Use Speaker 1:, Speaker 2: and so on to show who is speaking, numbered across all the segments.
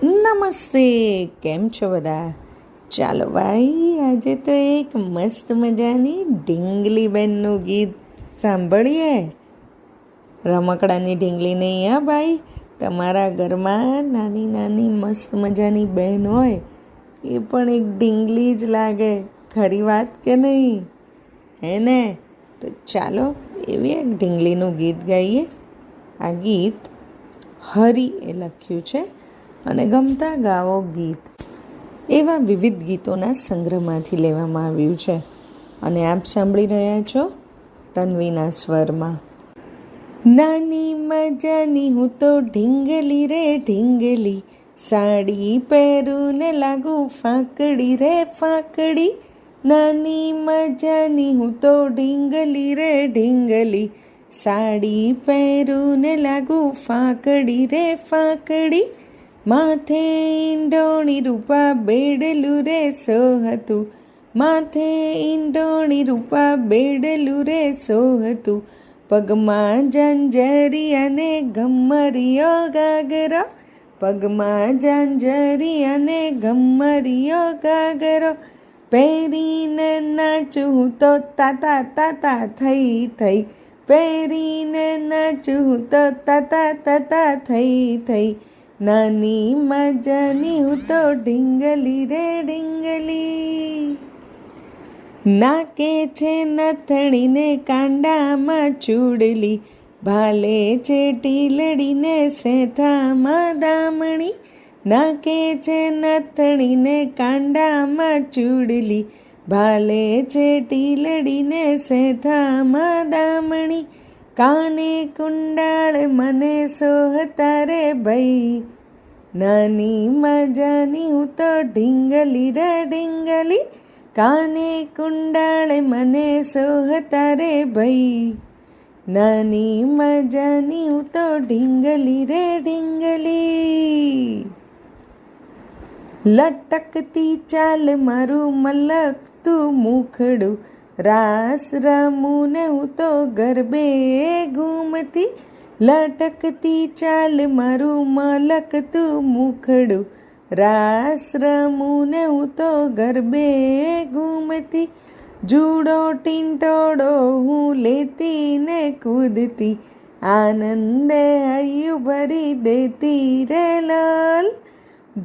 Speaker 1: નમસ્તે, કેમ છો બધા? ચાલો ભાઈ, આજે તો એક મસ્ત મજાની ઢીંગલી બેનનું ગીત સાંભળીએ. રમકડાની ઢીંગલી નહીં હા ભાઈ, તમારા ઘરમાં નાની નાની મસ્ત મજાની બહેન હોય એ પણ એક ઢીંગલી જ લાગે. ખરી વાત કે નહીં? હે ને? તો ચાલો એવી એક ઢીંગલીનું ગીત ગાઈએ. આ ગીત હરી એ લખ્યું છે અને ગમતા ગાવો ગીત એવા વિવિધ ગીતોના સંગ્રહમાંથી લેવામાં આવ્યું છે અને આપ સાંભળી રહ્યા છો તન્વીના સ્વરમાં. નાની મજાની હું તો ઢીંગલી રે ઢીંગલી, સાડી પહેરું ને લાગુ ફાકડી રે ફાકડી. નાની મજાની હું તો ઢીંગલી રે ઢીંગલી, સાડી પહેરું ને લાગુ ફાકડી રે ફાકડી. માથે ઈંડોણી રૂપા બેડલું રે સોહતું, માથે ઈંડોણી રૂપા બેડલું રે સોહતું. પગમાં ઝાંઝરી અને ઘમરીયો ગાગરો, પગમાં ઝાંઝરી અને ઘમરીયો ગાગરો. પહેરીને નાચું હું તો તાતા તાતા થઈ થઈ, પહેરીને નાચું હું તો તાતા તાતા થઈ થઈ. નાની મજાની હું તો ઢીંગલી રે ઢીંગલી. નાકે છે નથણીને કાંડામાં ચૂડલી, ભાલે છે ટીલડીને સેથામાં દામણી. નાકે છે નથણીને કાંડામાં ચૂડલી, ભાલે છે ટીલડીને સેથામાં દામણી. કાને કુંડાળ મને સોહતા રે ભઈ, નાની મજાની હું તો ઢીંગલી રે ઢીંગલી. કાને કુંડાળ મને સોહતા રે ભઈ, નાની મજાની હું તો ઢીંગલી રે ઢીંગલી. લટકતી ચાલ મારું મલકતું મુખડું, રાસ રમું ને હું તો ગરબે ઘૂમતી. લટકતી ચાલ મારું મલકતું મુખડું, રાસ રમું ને હું તો ગરબે ઘૂમતી. જુડો ટીંટોડો હું લેતી ને કૂદતી, આનંદે હૈયું ભરી દેતી રે લાલ.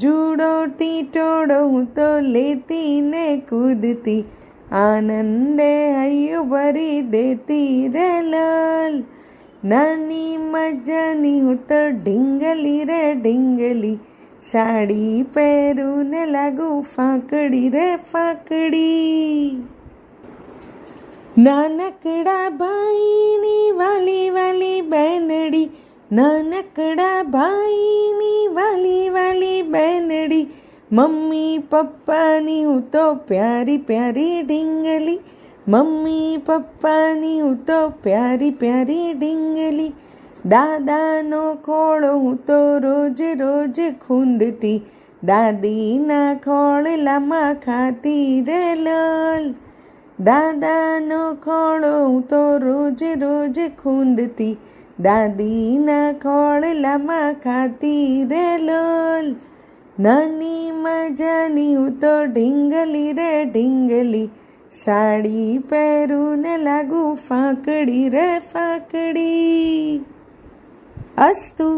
Speaker 1: જુડો ટીંટોડો હું તો લેતી ને કૂદતી, આનંદે હૈયું ભરી દેતી રે લાલ. નાની મજાની હું તો ઢીંગલી રે ઢીંગલી, સાડી પહેરું ને લાગુ ફાકડી રે ફાકડી. નાનકડા ભાઈની વાલી વાલી બેનડી, નાનકડા ભાઈની વાલી વાલી બેનડી. મમ્મી પપ્પાની હું તો પ્યારી પ્યારી ઢીંગલી, મમ્મી પપ્પાની હું તો પ્યારી પ્યારી ઢીંગલી. દાદાનો ખોળો હું તો રોજ રોજ ખૂંદતી, દાદીના ખોળલામાં ખાતી રે લાલ. દાદાનો ખોળો હું તો રોજ રોજ ખૂંદતી, દાદીના ખોળલામાં ખાતી રે લાલ. નાની મજાની હું તો ઢીંગલી રે ઢીંગલી, સાડી પહેરું ને લાગુ ફાકડી રે ફાકડી. અસ્તુ.